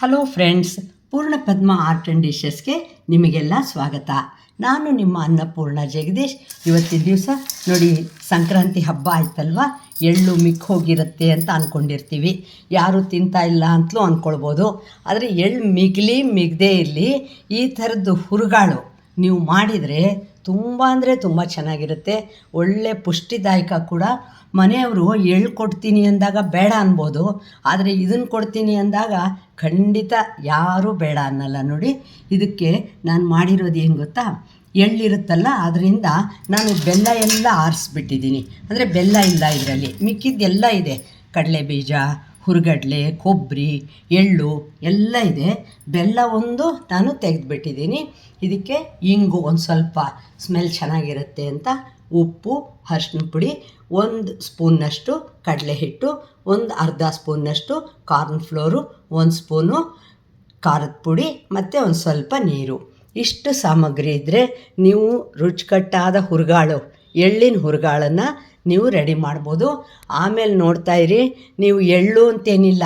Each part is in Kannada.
ಹಲೋ ಫ್ರೆಂಡ್ಸ್, ಪೂರ್ಣಪದ್ಮ ಆರ್ಟ್ ಆ್ಯಂಡ್ ಡಿಶಸ್ಗೆ ನಿಮಗೆಲ್ಲ ಸ್ವಾಗತ. ನಾನು ನಿಮ್ಮ ಅನ್ನಪೂರ್ಣ ಜಗದೀಶ್. ಇವತ್ತಿನ ದಿವಸ ನೋಡಿ, ಸಂಕ್ರಾಂತಿ ಹಬ್ಬ ಆಯ್ತಲ್ವ, ಎಳ್ಳು ಮಿಕ್ ಹೋಗಿರುತ್ತೆ ಅಂತ ಅಂದ್ಕೊಂಡಿರ್ತೀವಿ. ಯಾರು ತಿಂತಾ ಇಲ್ಲ ಅಂತಲೂ ಅಂದ್ಕೊಳ್ಬೋದು. ಆದರೆ ಎಳ್ಳು ಮಿಗದೇ ಇರಲಿ, ಈ ಥರದ್ದು ಹುರುಗಾಳು ನೀವು ಮಾಡಿದರೆ ತುಂಬ ಅಂದರೆ ತುಂಬ ಚೆನ್ನಾಗಿರುತ್ತೆ. ಒಳ್ಳೆ ಪುಷ್ಟಿದಾಯಕ ಕೂಡ. ಮನೆಯವರು ಎಳ್ಳು ಕೊಡ್ತೀನಿ ಅಂದಾಗ ಬೇಡ ಅನ್ಬೋದು, ಆದರೆ ಇದನ್ನು ಕೊಡ್ತೀನಿ ಅಂದಾಗ ಖಂಡಿತ ಯಾರೂ ಬೇಡ ಅನ್ನಲ್ಲ. ನೋಡಿ, ಇದಕ್ಕೆ ನಾನು ಮಾಡಿರೋದು ಏನು ಗೊತ್ತಾ, ಎಳ್ಳಿರುತ್ತಲ್ಲ ಅದರಿಂದ ನಾನು ಬೆಲ್ಲ ಎಲ್ಲ ಆರಿಸ್ಬಿಟ್ಟಿದ್ದೀನಿ. ಅಂದರೆ ಬೆಲ್ಲ ಇಲ್ಲ ಇದರಲ್ಲಿ, ಮಿಕ್ಕಿದ್ದೆಲ್ಲ ಇದೆ. ಕಡಲೆ ಬೀಜ, ಹುರುಗಡ್ಲೆ, ಕೊಬ್ಬರಿ, ಎಳ್ಳು ಎಲ್ಲ ಇದೆ. ಬೆಲ್ಲ ಒಂದು ನಾನು ತೆಗೆದುಬಿಟ್ಟಿದ್ದೀನಿ. ಇದಕ್ಕೆ ಇಂಗು ಒಂದು ಸ್ವಲ್ಪ ಸ್ಮೆಲ್ ಚೆನ್ನಾಗಿರುತ್ತೆ ಅಂತ, ಉಪ್ಪು, ಅರಿಶಿನ ಪುಡಿ, 1 ಸ್ಪೂನ್ನಷ್ಟು ಕಡಲೆ ಹಿಟ್ಟು, ಒಂದು ಅರ್ಧ ಸ್ಪೂನ್ನಷ್ಟು ಕಾರ್ನ್ಫ್ಲೋರು, 1 ಸ್ಪೂನು ಖಾರದ ಪುಡಿ ಮತ್ತು ಒಂದು ಸ್ವಲ್ಪ ನೀರು. ಇಷ್ಟು ಸಾಮಗ್ರಿ ಇದ್ದರೆ ನೀವು ರುಚಿಕಟ್ಟಾದ ಹುರುಗಾಳು, ಎಳ್ಳಿನ ಹುರುಗಾಳನ್ನು ನೀವು ರೆಡಿ ಮಾಡ್ಬೋದು. ಆಮೇಲೆ ನೋಡ್ತಾಯಿರಿ, ನೀವು ಎಳ್ಳು ಅಂತೇನಿಲ್ಲ,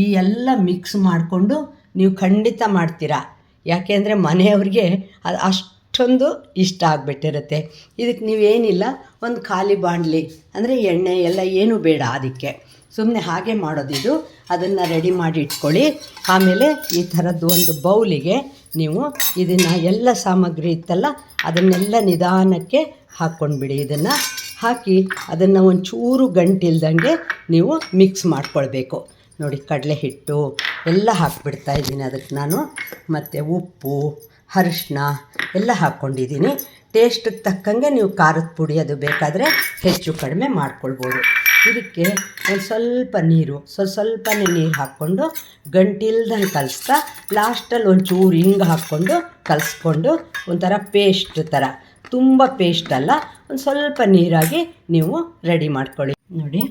ಈ ಎಲ್ಲ ಮಿಕ್ಸ್ ಮಾಡಿಕೊಂಡು ನೀವು ಖಂಡಿತ ಮಾಡ್ತೀರಾ. ಯಾಕೆಂದರೆ ಮನೆಯವ್ರಿಗೆ ಅದು ಅಷ್ಟೊಂದು ಇಷ್ಟ ಆಗಿಬಿಟ್ಟಿರುತ್ತೆ. ಇದಕ್ಕೆ ನೀವೇನಿಲ್ಲ, ಒಂದು ಖಾಲಿ ಬಾಣಲಿ, ಅಂದರೆ ಎಣ್ಣೆ ಎಲ್ಲ ಏನೂ ಬೇಡ, ಅದಕ್ಕೆ ಸುಮ್ಮನೆ ಹಾಗೆ ಮಾಡೋದಿದು. ಅದನ್ನು ರೆಡಿ ಮಾಡಿ ಇಟ್ಕೊಳ್ಳಿ. ಆಮೇಲೆ ಈ ಥರದ್ದು ಒಂದು ಬೌಲಿಗೆ ನೀವು ಇದನ್ನು ಎಲ್ಲ ಸಾಮಗ್ರಿ ಇತ್ತಲ್ಲ ಅದನ್ನೆಲ್ಲ ನಿಧಾನಕ್ಕೆ ಹಾಕ್ಕೊಂಡ್ಬಿಡಿ. ಇದನ್ನು ಹಾಕಿ ಅದನ್ನು ಒಂಚೂರು ಗಂಟಿಲ್ದಂಗೆ ನೀವು ಮಿಕ್ಸ್ ಮಾಡ್ಕೊಳ್ಬೇಕು. ನೋಡಿ, ಕಡಲೆ ಹಿಟ್ಟು ಎಲ್ಲ ಹಾಕ್ಬಿಡ್ತಾಯಿದ್ದೀನಿ ಅದಕ್ಕೆ ನಾನು, ಮತ್ತು ಉಪ್ಪು, ಅರಿಶಿನ ಎಲ್ಲ ಹಾಕ್ಕೊಂಡಿದ್ದೀನಿ. ಟೇಸ್ಟಿಗೆ ತಕ್ಕಂಗೆ ನೀವು ಖಾರದ ಪುಡಿ ಅದು ಬೇಕಾದರೆ ಹೆಚ್ಚು ಕಡಿಮೆ ಮಾಡ್ಕೊಳ್ಬೋದು. ಇದಕ್ಕೆ ಒಂದು ಸ್ವಲ್ಪ ನೀರು, ಸ್ವಲ್ಪನೇ ನೀರು ಹಾಕ್ಕೊಂಡು ಗಂಟಿಲ್ದಂಗೆ ಕಲಿಸ್ತಾ ಲಾಸ್ಟಲ್ಲಿ ಒಂಚೂರು ಹಿಂಗೆ ಹಾಕ್ಕೊಂಡು ಕಲಿಸ್ಕೊಂಡು ಒಂಥರ ಪೇಸ್ಟ್ ಥರ, ತುಂಬ ಪೇಸ್ಟ್ ಅಲ್ಲ, ಒಂದು ಸ್ವಲ್ಪ ನೀರಾಗಿ ನೀವು ರೆಡಿ ಮಾಡ್ಕೊಳ್ಳಿ. ನೋಡಿ,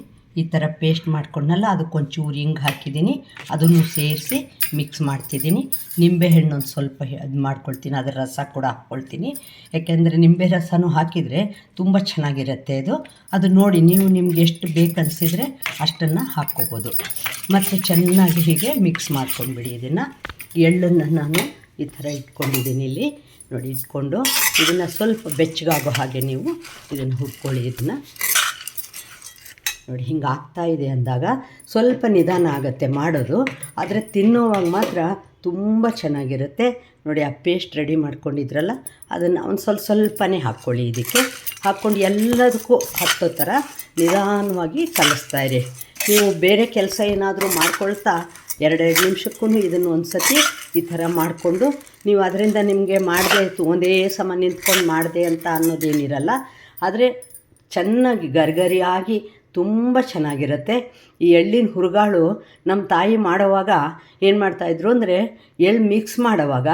ಈ ಥರ ಪೇಸ್ಟ್ ಮಾಡ್ಕೊಂಡಲ್ಲ, ಅದಕ್ಕೊಂಚೂರು ಹಿಂಗೆ ಹಾಕಿದ್ದೀನಿ, ಅದನ್ನು ಸೇರಿಸಿ ಮಿಕ್ಸ್ ಮಾಡ್ತಿದ್ದೀನಿ. ನಿಂಬೆಹಣ್ಣು ಒಂದು ಸ್ವಲ್ಪ ಅದು ಮಾಡ್ಕೊಳ್ತೀನಿ, ಅದರ ರಸ ಕೂಡ ಹಾಕ್ಕೊಳ್ತೀನಿ. ಯಾಕೆಂದರೆ ನಿಂಬೆ ರಸನೂ ಹಾಕಿದರೆ ತುಂಬ ಚೆನ್ನಾಗಿರುತ್ತೆ ಅದು ನೋಡಿ, ನೀವು ನಿಮ್ಗೆ ಎಷ್ಟು ಬೇಕನ್ನಿಸಿದರೆ ಅಷ್ಟನ್ನು ಹಾಕ್ಕೋಬೋದು. ಮತ್ತು ಚೆನ್ನಾಗಿ ಹೀಗೆ ಮಿಕ್ಸ್ ಮಾಡ್ಕೊಂಡ್ಬಿಡಿ. ಇದನ್ನು ಎಳ್ಳನ್ನು ನಾನು ಈ ಥರ ಇಟ್ಕೊಂಡಿದ್ದೀನಿ ಇಲ್ಲಿ ನೋಡಿ. ಇಟ್ಕೊಂಡು ಇದನ್ನು ಸ್ವಲ್ಪ ಬೆಚ್ಚಗಾಗೋ ಹಾಗೆ ನೀವು ಇದನ್ನು ಹುರ್ಕೊಳ್ಳಿ. ಇದನ್ನು ನೋಡಿ, ಹಿಂಗೆ ಆಗ್ತಾಯಿದೆ ಅಂದಾಗ ಸ್ವಲ್ಪ ನಿಧಾನ ಆಗುತ್ತೆ ಮಾಡೋದು, ಆದರೆ ತಿನ್ನೋವಾಗ ಮಾತ್ರ ತುಂಬ ಚೆನ್ನಾಗಿರುತ್ತೆ. ನೋಡಿ, ಆ ಪೇಸ್ಟ್ ರೆಡಿ ಮಾಡ್ಕೊಂಡಿದ್ರಲ್ಲ ಅದನ್ನು ಒಂದು ಸ್ವಲ್ಪನೇ ಹಾಕ್ಕೊಳ್ಳಿ. ಇದಕ್ಕೆ ಹಾಕ್ಕೊಂಡು ಎಲ್ಲದಕ್ಕೂ ಹತ್ತೋ ಥರ ನಿಧಾನವಾಗಿ ಕಲಿಸ್ತಾಯಿರಿ. ನೀವು ಬೇರೆ ಕೆಲಸ ಏನಾದರೂ ಮಾಡ್ಕೊಳ್ತಾ 2 ನಿಮಿಷಕ್ಕೂ ಇದನ್ನು ಒಂದು ಸತಿ ಈ ಥರ ಮಾಡಿಕೊಂಡು ನೀವು ಅದರಿಂದ ನಿಮಗೆ ಮಾಡದೆ ಒಂದೇ ಸಮ ನಿಂತ್ಕೊಂಡು ಮಾಡಿದೆ ಅಂತ ಅನ್ನೋದೇನಿರಲ್ಲ. ಆದರೆ ಚೆನ್ನಾಗಿ ಗರಿಗರಿಯಾಗಿ ತುಂಬ ಚೆನ್ನಾಗಿರುತ್ತೆ. ಈ ಎಳ್ಳಿನ ಹುರುಗಾಳು ನಮ್ಮ ತಾಯಿ ಮಾಡೋವಾಗ ಏನು ಮಾಡ್ತಾಯಿದ್ರು ಅಂದರೆ, ಎಳ್ಳು ಮಿಕ್ಸ್ ಮಾಡೋವಾಗ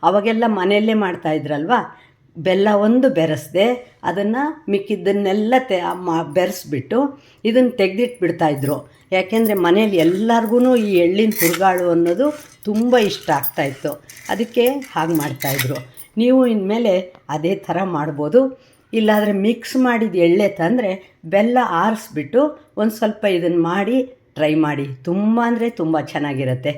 ಅವಾಗೆಲ್ಲ ಮನೆಯಲ್ಲೇ ಮಾಡ್ತಾಯಿದ್ರಲ್ವ, ಬೆಲ್ಲ ಒಂದು ಬೆರೆಸ್ದೆ ಅದನ್ನು ಮಿಕ್ಕಿದ್ದನ್ನೆಲ್ಲ ಬೆರೆಸ್ಬಿಟ್ಟು ಇದನ್ನು ತೆಗೆದಿಟ್ಬಿಡ್ತಾಯಿದ್ರು. ಯಾಕೆಂದರೆ ಮನೇಲಿ ಎಲ್ಲರಿಗೂ ಈ ಎಳ್ಳಿನ ಹುರುಗಾಳು ಅನ್ನೋದು ತುಂಬ ಇಷ್ಟ ಆಗ್ತಾಯಿತ್ತು, ಅದಕ್ಕೆ ಹಾಗೆ ಮಾಡ್ತಾಯಿದ್ರು. ನೀವು ಇನ್ಮೇಲೆ ಅದೇ ಥರ ಮಾಡ್ಬೋದು. ಇಲ್ಲಾದರೆ ಮಿಕ್ಸ್ ಮಾಡಿದ ಎಳ್ಳೆ ತಂದರೆ ಬೆಲ್ಲ ಆರಿಸ್ಬಿಟ್ಟು ಒಂದು ಸ್ವಲ್ಪ ಇದನ್ನು ಮಾಡಿ ಟ್ರೈ ಮಾಡಿ, ತುಂಬ ಅಂದರೆ ತುಂಬ ಚೆನ್ನಾಗಿರುತ್ತೆ.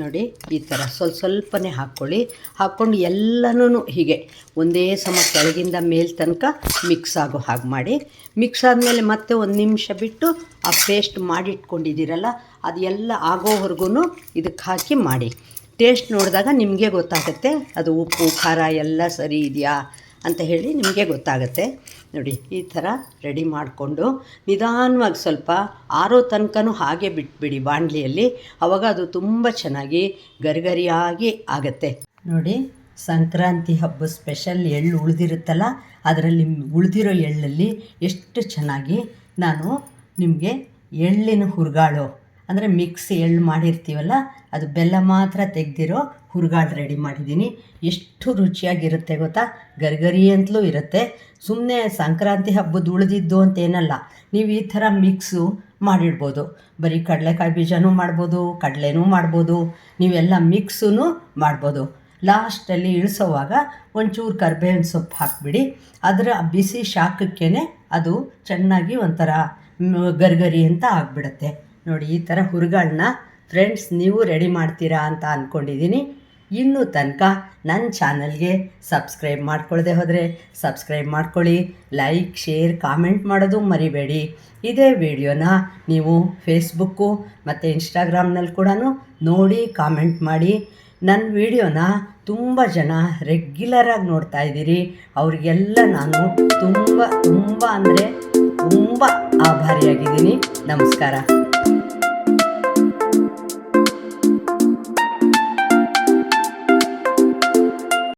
ನೋಡಿ, ಈ ಥರ ಸ್ವಲ್ಪನೇ ಹಾಕ್ಕೊಳ್ಳಿ. ಹಾಕ್ಕೊಂಡು ಎಲ್ಲನೂ ಹೀಗೆ ಒಂದೇ ಸಮ ಕೆಳಗಿಂದ ಮೇಲ್ ತನಕ ಮಿಕ್ಸ್ ಆಗೋ ಹಾಗೆ ಮಾಡಿ. ಮಿಕ್ಸ್ ಆದಮೇಲೆ ಮತ್ತೆ 1 ನಿಮಿಷ ಬಿಟ್ಟು ಆ ಪೇಸ್ಟ್ ಮಾಡಿಟ್ಕೊಂಡಿದ್ದೀರಲ್ಲ ಅದು ಎಲ್ಲ ಆಗೋವರೆಗೂ ಇದಕ್ಕೆ ಹಾಕಿ ಮಾಡಿ. ಟೇಸ್ಟ್ ನೋಡಿದಾಗ ನಿಮಗೆ ಗೊತ್ತಾಗುತ್ತೆ ಅದು ಉಪ್ಪು ಖಾರ ಎಲ್ಲ ಸರಿ ಇದೆಯಾ ಅಂತ ಹೇಳಿ ನಿಮಗೆ ಗೊತ್ತಾಗುತ್ತೆ. ನೋಡಿ, ಈ ಥರ ರೆಡಿ ಮಾಡಿಕೊಂಡು ನಿಧಾನವಾಗಿ ಸ್ವಲ್ಪ ಆರೋ ತನಕನೂ ಹಾಗೆ ಬಿಟ್ಬಿಡಿ ಬಾಣಲಿಯಲ್ಲಿ, ಆವಾಗ ಅದು ತುಂಬ ಚೆನ್ನಾಗಿ ಗರಿಗರಿಯಾಗಿ ಆಗುತ್ತೆ. ನೋಡಿ, ಸಂಕ್ರಾಂತಿ ಹಬ್ಬ ಸ್ಪೆಷಲ್ ಎಳ್ಳು ಉಳಿದಿರುತ್ತಲ್ಲ, ಅದರಲ್ಲಿ ಉಳಿದಿರೋ ಎಳ್ಳಲ್ಲಿ ಎಷ್ಟು ಚೆನ್ನಾಗಿ ನಾನು ನಿಮಗೆ ಎಳ್ಳಿನ ಹುರುಗಾಳು, ಅಂದರೆ ಮಿಕ್ಸ್ ಎಳ್ಳು ಮಾಡಿರ್ತೀವಲ್ಲ ಅದು ಬೆಲ್ಲ ಮಾತ್ರ ತೆಗೆದಿರೋ ಹುರುಗಾಳು ರೆಡಿ ಮಾಡಿದ್ದೀನಿ. ಎಷ್ಟು ರುಚಿಯಾಗಿರುತ್ತೆ ಗೊತ್ತಾ, ಗರಿಗರಿ ಅಂತಲೂ ಇರುತ್ತೆ. ಸುಮ್ಮನೆ ಸಂಕ್ರಾಂತಿ ಹಬ್ಬದ ಉಳಿದಿದ್ದು ಅಂತೇನಲ್ಲ, ನೀವು ಈ ಥರ ಮಿಕ್ಸು ಮಾಡಿಡ್ಬೋದು. ಬರೀ ಕಡಲೆಕಾಯಿ ಬೀಜನೂ ಮಾಡ್ಬೋದು, ಕಡಲೆನೂ ಮಾಡ್ಬೋದು, ನೀವೆಲ್ಲ ಮಿಕ್ಸೂ ಮಾಡ್ಬೋದು. ಲಾಸ್ಟಲ್ಲಿ ಇಳಿಸೋವಾಗ ಒಂಚೂರು ಕರಿಬೇವಿನ ಸೊಪ್ಪು ಹಾಕಿಬಿಡಿ. ಅದರ ಬಿಸಿ ಶಾಖಕ್ಕೇ ಅದು ಚೆನ್ನಾಗಿ ಒಂಥರ ಗರಿಗರಿ ಅಂತ ಆಗಿಬಿಡುತ್ತೆ. ನೋಡಿ, ಈ ಥರ ಹುರುಗಾಳನ್ನ ಫ್ರೆಂಡ್ಸ್, ನೀವು ರೆಡಿ ಮಾಡ್ತೀರಾ ಅಂತ ಅಂದ್ಕೊಂಡಿದ್ದೀನಿ. ಇನ್ನೂ ತನಕ ನನ್ನ ಚಾನಲ್ಗೆ ಸಬ್ಸ್ಕ್ರೈಬ್ ಮಾಡ್ಕೊಳ್ಳದೆ ಹೋದರೆ ಸಬ್ಸ್ಕ್ರೈಬ್ ಮಾಡ್ಕೊಳ್ಳಿ. ಲೈಕ್, ಶೇರ್, ಕಾಮೆಂಟ್ ಮಾಡೋದು ಮರಿಬೇಡಿ. ಇದೇ ವಿಡಿಯೋನ ನೀವು ಫೇಸ್ಬುಕ್ಕು ಮತ್ತು ಇನ್ಸ್ಟಾಗ್ರಾಮ್ನಲ್ಲಿ ಕೂಡ ನೋಡಿ ಕಾಮೆಂಟ್ ಮಾಡಿ. ನನ್ನ ವಿಡಿಯೋನ ತುಂಬ ಜನ ರೆಗ್ಯುಲರಾಗಿ ನೋಡ್ತಾ ಇದ್ದೀರಿ. ಅವರಿಗೆಲ್ಲ ನಾನು ತುಂಬ ಅಂದರೆ ತುಂಬ ಆಭಾರಿಯಾಗಿದ್ದೀನಿ. ನಮಸ್ಕಾರ.